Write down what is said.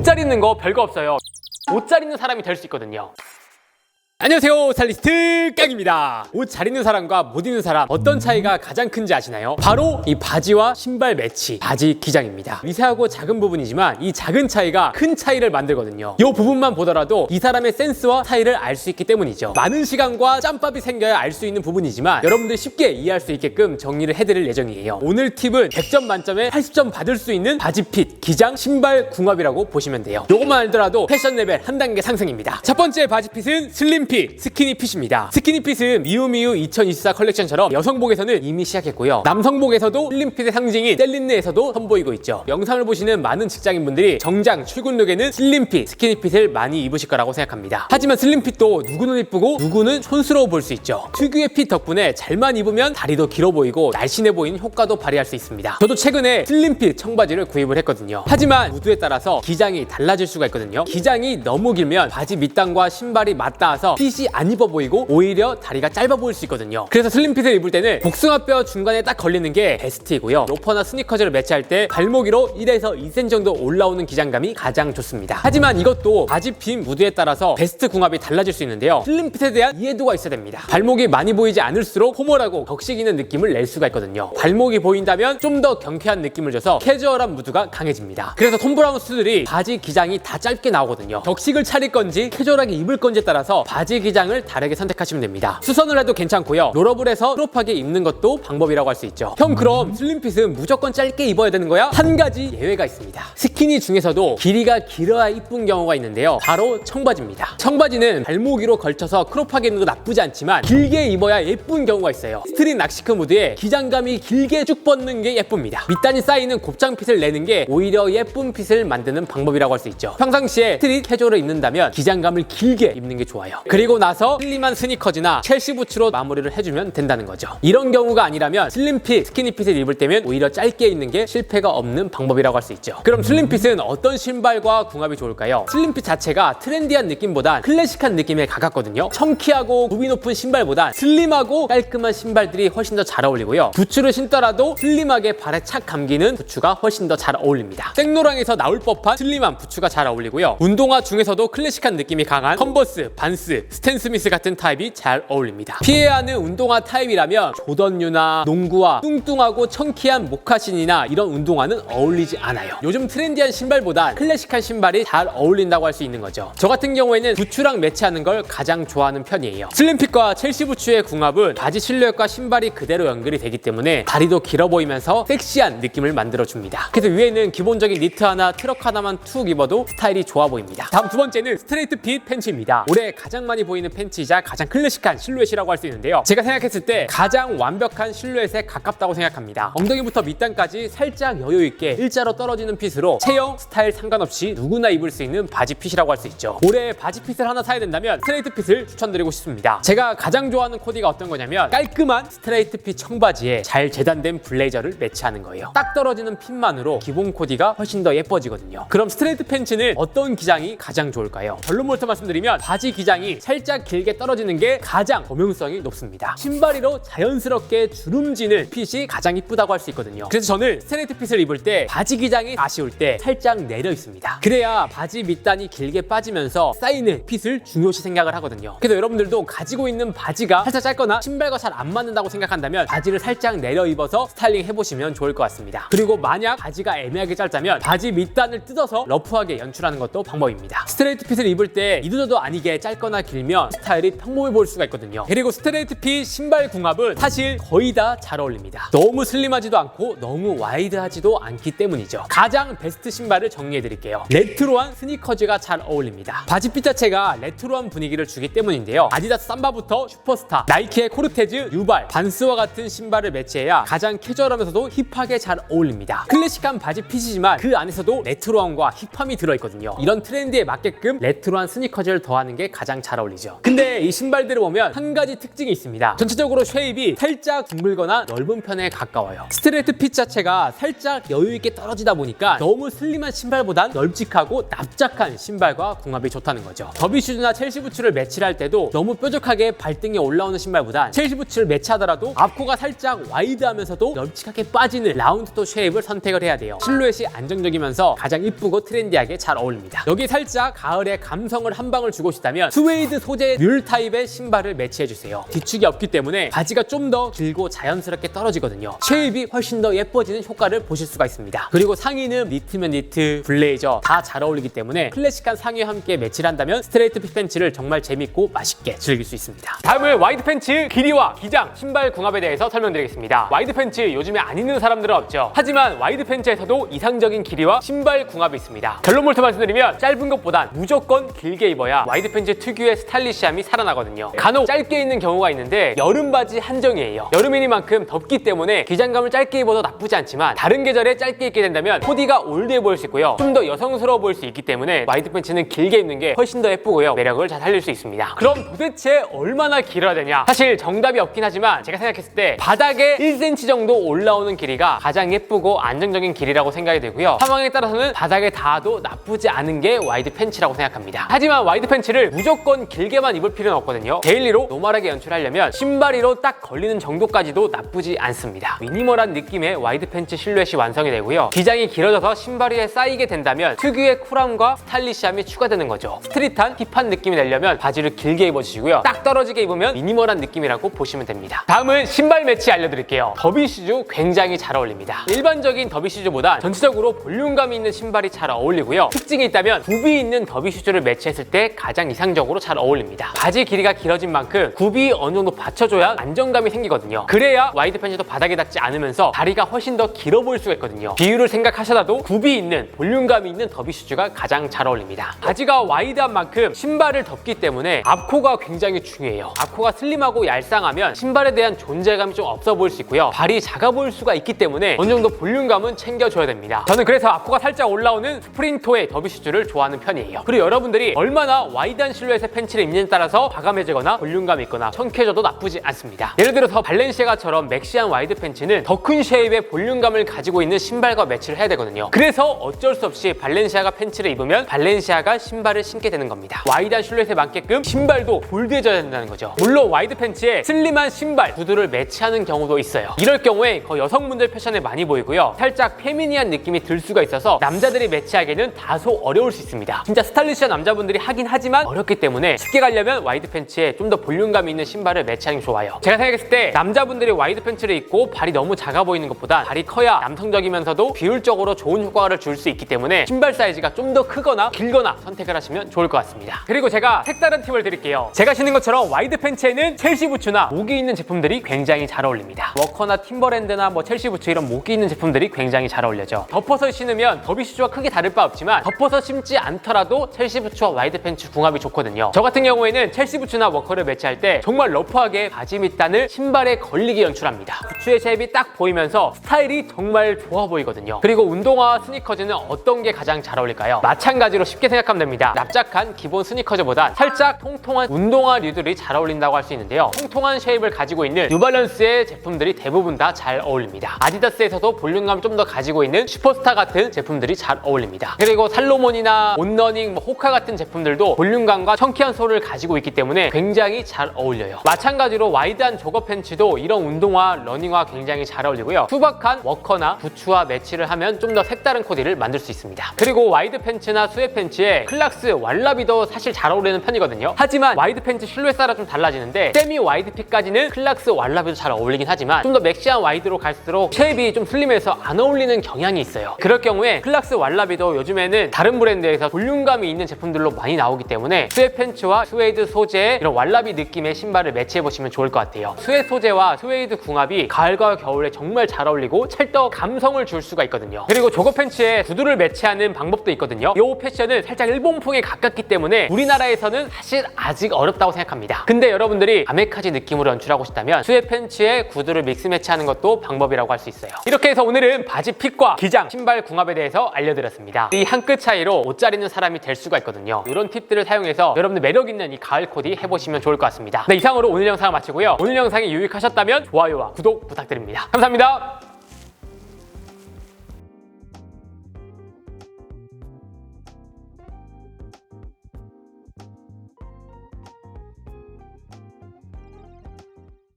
옷 잘 입는 거 별거 없어요. 옷 잘 입는 사람이 될 수 있거든요. 안녕하세요, 스타일리스트 깡입니다. 옷 잘 입는 사람과 못 입는 사람 어떤 차이가 가장 큰지 아시나요? 바로 이 바지와 신발 매치, 바지 기장입니다. 미세하고 작은 부분이지만 이 작은 차이가 큰 차이를 만들거든요. 이 부분만 보더라도 이 사람의 센스와 스타일을 알 수 있기 때문이죠. 많은 시간과 짬밥이 생겨야 알 수 있는 부분이지만 여러분들 쉽게 이해할 수 있게끔 정리를 해드릴 예정이에요. 오늘 팁은 100점 만점에 80점 받을 수 있는 바지 핏, 기장, 신발 궁합이라고 보시면 돼요. 요것만 알더라도 패션 레벨 한 단계 상승입니다. 첫 번째 바지 핏은 슬림 핏, 스키니 핏입니다. 스키니 핏은 미우미우 2024 컬렉션처럼 여성복에서는 이미 시작했고요. 남성복에서도 슬림 핏의 상징인 셀린느에서도 선보이고 있죠. 영상을 보시는 많은 직장인분들이 정장 출근룩에는 슬림 핏, 스키니 핏을 많이 입으실 거라고 생각합니다. 하지만 슬림 핏도 누구는 이쁘고 누구는 촌스러워 보일 수 있죠. 특유의 핏 덕분에 잘만 입으면 다리도 길어 보이고 날씬해 보이는 효과도 발휘할 수 있습니다. 저도 최근에 슬림 핏 청바지를 구입을 했거든요. 하지만 무드에 따라서 기장이 달라질 수가 있거든요. 기장이 너무 길면 바지 밑단과 신발이 맞닿아서 핏이 안 입어 보이고 오히려 다리가 짧아 보일 수 있거든요. 그래서 슬림핏을 입을 때는 복숭아뼈 중간에 딱 걸리는 게 베스트이고요. 로퍼나 스니커즈를 매치할 때 발목 위로 1에서 2cm 정도 올라오는 기장감이 가장 좋습니다. 하지만 이것도 바지 핏 무드에 따라서 베스트 궁합이 달라질 수 있는데요. 슬림핏에 대한 이해도가 있어야 됩니다. 발목이 많이 보이지 않을수록 포멀하고 격식 있는 느낌을 낼 수가 있거든요. 발목이 보인다면 좀 더 경쾌한 느낌을 줘서 캐주얼한 무드가 강해집니다. 그래서 톰 브라운 수트들이 바지 기장이 다 짧게 나오거든요. 격식을 차릴 건지 캐주얼하게 입을 건지에 따라서 바지 기장을 다르게 선택하시면 됩니다. 수선을 해도 괜찮고요. 롤업을 해서 크롭하게 입는 것도 방법이라고 할 수 있죠. 형, 그럼 슬림핏은 무조건 짧게 입어야 되는 거야? 한 가지 예외가 있습니다. 스키니 중에서도 길이가 길어야 이쁜 경우가 있는데요. 바로 청바지입니다. 청바지는 발목 위로 걸쳐서 크롭하게 입는 거 나쁘지 않지만 길게 입어야 예쁜 경우가 있어요. 스트릿 낚시크 무드에 기장감이 길게 쭉 뻗는 게 예쁩니다. 밑단이 쌓이는 곱창 핏을 내는 게 오히려 예쁜 핏을 만드는 방법이라고 할 수 있죠. 평상시에 스트릿 캐주얼을 입는다면 기장감을 길게 입는 게 좋아요. 그리고 나서 슬림한 스니커즈나 첼시 부츠로 마무리를 해주면 된다는 거죠. 이런 경우가 아니라면 슬림핏, 스키니핏을 입을 때면 오히려 짧게 입는 게 실패가 없는 방법이라고 할 수 있죠. 그럼 슬림핏은 어떤 신발과 궁합이 좋을까요? 슬림핏 자체가 트렌디한 느낌보단 클래식한 느낌에 가깝거든요. 청키하고 굽이 높은 신발보단 슬림하고 깔끔한 신발들이 훨씬 더 잘 어울리고요. 부츠를 신더라도 슬림하게 발에 착 감기는 부츠가 훨씬 더 잘 어울립니다. 생로랑에서 나올 법한 슬림한 부츠가 잘 어울리고요. 운동화 중에서도 클래식한 느낌이 강한 컨버스, 반스, 스탠 스미스 같은 타입이 잘 어울립니다. 피해야 하는 운동화 타입이라면 조던유나 농구화, 뚱뚱하고 청키한 모카신이나 이런 운동화는 어울리지 않아요. 요즘 트렌디한 신발보다 클래식한 신발이 잘 어울린다고 할 수 있는 거죠. 저 같은 경우에는 부츠랑 매치하는 걸 가장 좋아하는 편이에요. 슬림핏과 첼시 부츠의 궁합은 바지 실루엣과 신발이 그대로 연결이 되기 때문에 다리도 길어 보이면서 섹시한 느낌을 만들어줍니다. 그래서 위에는 기본적인 니트 하나, 트럭 하나만 툭 입어도 스타일이 좋아 보입니다. 다음 두 번째는 스트레이트 핏 팬츠입니다. 올해 가장 많이 보이는 팬츠이자 가장 클래식한 실루엣이라고 할 수 있는데요. 제가 생각했을 때 가장 완벽한 실루엣에 가깝다고 생각합니다. 엉덩이부터 밑단까지 살짝 여유있게 일자로 떨어지는 핏으로 체형, 스타일 상관없이 누구나 입을 수 있는 바지 핏이라고 할 수 있죠. 올해 바지 핏을 하나 사야 된다면 스트레이트 핏을 추천드리고 싶습니다. 제가 가장 좋아하는 코디가 어떤 거냐면 깔끔한 스트레이트 핏 청바지에 잘 재단된 블레이저를 매치하는 거예요. 딱 떨어지는 핏만으로 기본 코디가 훨씬 더 예뻐지거든요. 그럼 스트레이트 팬츠는 어떤 기장이 가장 좋을까요? 결론부터 말씀드리면 바지 기장이 살짝 길게 떨어지는 게 가장 범용성이 높습니다. 신발이로 자연스럽게 주름지는 핏이 가장 이쁘다고 할 수 있거든요. 그래서 저는 스트레이트 핏을 입을 때 바지 기장이 아쉬울 때 살짝 내려 있습니다. 그래야 바지 밑단이 길게 빠지면서 쌓이는 핏을 중요시 생각을 하거든요. 그래서 여러분들도 가지고 있는 바지가 살짝 짧거나 신발과 잘 안 맞는다고 생각한다면 바지를 살짝 내려 입어서 스타일링 해보시면 좋을 것 같습니다. 그리고 만약 바지가 애매하게 짧다면 바지 밑단을 뜯어서 러프하게 연출하는 것도 방법입니다. 스트레이트 핏을 입을 때 이도저도 아니게 짧거나 길면 스타일이 평범해 보일 수가 있거든요. 그리고 스트레이트 핏 신발 궁합은 사실 거의 다 잘 어울립니다. 너무 슬림하지도 않고 너무 와이드하지도 않기 때문이죠. 가장 베스트 신발을 정리해 드릴게요. 레트로한 스니커즈가 잘 어울립니다. 바지 핏 자체가 레트로한 분위기를 주기 때문인데요. 아디다스 삼바부터 슈퍼스타, 나이키의 코르테즈, 유발, 반스와 같은 신발을 매치해야 가장 캐주얼하면서도 힙하게 잘 어울립니다. 클래식한 바지 핏이지만 그 안에서도 레트로함과 힙함이 들어있거든요. 이런 트렌드에 맞게끔 레트로한 스니커즈를 더하는 게 가장 잘 어울립니다. 어울리죠. 근데 이 신발들을 보면 한 가지 특징이 있습니다. 전체적으로 쉐입이 살짝 둥글거나 넓은 편에 가까워요. 스트레이트 핏 자체가 살짝 여유있게 떨어지다 보니까 너무 슬림한 신발보단 널찍하고 납작한 신발과 궁합이 좋다는 거죠. 더비 슈즈나 첼시 부츠를 매치를 할 때도 너무 뾰족하게 발등에 올라오는 신발보단 첼시 부츠를 매치하더라도 앞코가 살짝 와이드하면서도 널찍하게 빠지는 라운드토 쉐입을 선택을 해야 돼요. 실루엣이 안정적이면서 가장 이쁘고 트렌디하게 잘 어울립니다. 여기 살짝 가을에 감성을 한 방울 주고 싶다면 스웨이드 소재 뮬 타입의 신발을 매치해주세요. 뒤축이 없기 때문에 바지가 좀 더 길고 자연스럽게 떨어지거든요. 쉐입이 훨씬 더 예뻐지는 효과를 보실 수가 있습니다. 그리고 상의는 니트면 니트, 블레이저 다 잘 어울리기 때문에 클래식한 상의와 함께 매치를 한다면 스트레이트 핏 팬츠를 정말 재밌고 맛있게 즐길 수 있습니다. 다음은 와이드 팬츠 길이와 기장, 신발 궁합에 대해서 설명드리겠습니다. 와이드 팬츠 요즘에 안 입는 사람들은 없죠. 하지만 와이드 팬츠에서도 이상적인 길이와 신발 궁합이 있습니다. 결론부터 말씀드리면 짧은 것보단 무조건 길게 입어야 와이드 팬츠 특유의 스타일리시함이 살아나거든요. 간혹 짧게 입는 경우가 있는데 여름 바지 한정이에요. 여름이니만큼 덥기 때문에 기장감을 짧게 입어도 나쁘지 않지만 다른 계절에 짧게 입게 된다면 코디가 올드해 보일 수 있고요. 좀 더 여성스러워 보일 수 있기 때문에 와이드 팬츠는 길게 입는 게 훨씬 더 예쁘고요. 매력을 잘 살릴 수 있습니다. 그럼 도대체 얼마나 길어야 되냐? 사실 정답이 없긴 하지만 제가 생각했을 때 바닥에 1cm 정도 올라오는 길이가 가장 예쁘고 안정적인 길이라고 생각이 되고요. 상황에 따라서는 바닥에 닿아도 나쁘지 않은 게 와이드 팬츠라고 생각합니다. 하지만 와이드 팬츠를 무조건 길게만 입을 필요는 없거든요. 데일리로 노멀하게 연출하려면 신발이로 딱 걸리는 정도까지도 나쁘지 않습니다. 미니멀한 느낌의 와이드 팬츠 실루엣이 완성이 되고요. 기장이 길어져서 신발 위에 쌓이게 된다면 특유의 쿨함과 스타일리시함이 추가되는 거죠. 스트릿한 힙한 느낌이 내려면 바지를 길게 입어주시고요. 딱 떨어지게 입으면 미니멀한 느낌이라고 보시면 됩니다. 다음은 신발 매치 알려드릴게요. 더비 슈즈 굉장히 잘 어울립니다. 일반적인 더비 슈즈보다 전체적으로 볼륨감이 있는 신발이 잘 어울리고요. 특징이 있다면 굽이 있는 더비 슈즈를 매치했을 때 가장 이상적으로 잘 어울립니다. 바지 길이가 길어진 만큼 굽이 어느 정도 받쳐줘야 안정감이 생기거든요. 그래야 와이드 팬츠도 바닥에 닿지 않으면서 다리가 훨씬 더 길어 보일 수가 있거든요. 비율을 생각하셔도 굽이 있는 볼륨감이 있는 더비 슈즈가 가장 잘 어울립니다. 바지가 와이드한 만큼 신발을 덮기 때문에 앞코가 굉장히 중요해요. 앞코가 슬림하고 얄쌍하면 신발에 대한 존재감이 좀 없어 보일 수 있고요. 발이 작아 보일 수가 있기 때문에 어느 정도 볼륨감은 챙겨줘야 됩니다. 저는 그래서 앞코가 살짝 올라오는 스프린토의 더비 슈즈를 좋아하는 편이에요. 그리고 여러분들이 얼마나 와이드한 실루엣의 팬츠를 입느냐에 따라서 과감해지거나 볼륨감이 있거나 청캐져도 나쁘지 않습니다. 예를 들어서 발렌시아가처럼 맥시한 와이드 팬츠는 더 큰 쉐입의 볼륨감을 가지고 있는 신발과 매치를 해야 되거든요. 그래서 어쩔 수 없이 발렌시아가 팬츠를 입으면 발렌시아가 신발을 신게 되는 겁니다. 와이드한 실루엣에 맞게끔 신발도 볼드해져야 된다는 거죠. 물론 와이드 팬츠에 슬림한 신발, 구두를 매치하는 경우도 있어요. 이럴 경우에 거의 여성분들 패션에 많이 보이고요. 살짝 페미니한 느낌이 들 수가 있어서 남자들이 매치하기는 다소 어려울 수 있습니다. 진짜 스타일리시한 남자분들이 하긴 하지만 어렵기 때문에 쉽게 가려면 와이드 팬츠에 좀 더 볼륨감 있는 신발을 매치하는 게 좋아요. 제가 생각했을 때 남자분들이 와이드 팬츠를 입고 발이 너무 작아 보이는 것보다 발이 커야 남성적이면서도 비율적으로 좋은 효과를 줄 수 있기 때문에 신발 사이즈가 좀 더 크거나 길거나 선택을 하시면 좋을 것 같습니다. 그리고 제가 색다른 팁을 드릴게요. 제가 신는 것처럼 와이드 팬츠에는 첼시 부츠나 목이 있는 제품들이 굉장히 잘 어울립니다. 워커나 팀버랜드나 첼시 부츠 이런 목이 있는 제품들이 굉장히 잘 어울려져. 덮어서 신으면 더비 슈즈와 크게 다를 바 없지만 덮어서 신지 않더라도 첼시 부츠와 와이드 팬츠 궁합이 좋거든요. 저 같은 경우에는 첼시 부츠나 워커를 매치할 때 정말 러프하게 바지 밑단을 신발에 걸리게 연출합니다. 부츠의 쉐입이 딱 보이면서 스타일이 정말 좋아 보이거든요. 그리고 운동화와 스니커즈는 어떤 게 가장 잘 어울릴까요? 마찬가지로 쉽게 생각하면 됩니다. 납작한 기본 스니커즈보다 살짝 통통한 운동화류들이 잘 어울린다고 할 수 있는데요. 통통한 쉐입을 가지고 있는 뉴발란스의 제품들이 대부분 다 잘 어울립니다. 아디다스에서도 볼륨감을 좀 더 가지고 있는 슈퍼스타 같은 제품들이 잘 어울립니다. 그리고 살로몬이나 온러닝, 호카 같은 제품들도 볼륨감과 청키한 소를 가지고 있기 때문에 굉장히 잘 어울려요. 마찬가지로 와이드한 조거 팬츠도 이런 운동화, 러닝화 굉장히 잘 어울리고요. 투박한 워커나 부츠와 매치를 하면 좀 더 색다른 코디를 만들 수 있습니다. 그리고 와이드 팬츠나 수에 팬츠에 클락스, 왈라비도 사실 잘 어울리는 편이거든요. 하지만 와이드 팬츠 실루엣 따라 좀 달라지는데 세미 와이드 핏까지는 클락스, 왈라비도 잘 어울리긴 하지만 좀 더 맥시한 와이드로 갈수록 쉐입이 좀 슬림해서 안 어울리는 경향이 있어요. 그럴 경우에 클락스, 왈라비도 요즘에는 다른 브랜드에서 볼륨감이 있는 제품들로 많이 나오기 때문에 수에 팬츠와 스웨이드 소재의 이런 왈라비 느낌의 신발을 매치해보시면 좋을 것 같아요. 수에 소재와 스웨이드 궁합이 가을과 겨울에 정말 잘 어울리고 찰떡 감성을 줄 수가 있거든요. 그리고 조거 팬츠에 구두를 매치하는 방법도 있거든요. 이 패션은 살짝 일본풍에 가깝기 때문에 우리나라에서는 사실 아직 어렵다고 생각합니다. 근데 여러분들이 아메카지 느낌으로 연출하고 싶다면 수에 팬츠에 구두를 믹스 매치하는 것도 방법이라고 할 수 있어요. 이렇게 해서 오늘은 바지 핏과 기장, 신발 궁합에 대해서 알려드렸습니다. 이 한 끗 차이로 옷 잘 입는 사람이 될 수가 있거든요. 이런 팁들을 사용해서 여러분들 매력 있는 이 가을 코디 해보시면 좋을 것 같습니다. 네, 이상으로 오늘 영상을 마치고요. 오늘 영상이 유익하셨다면 좋아요와 구독 부탁드립니다. 감사합니다.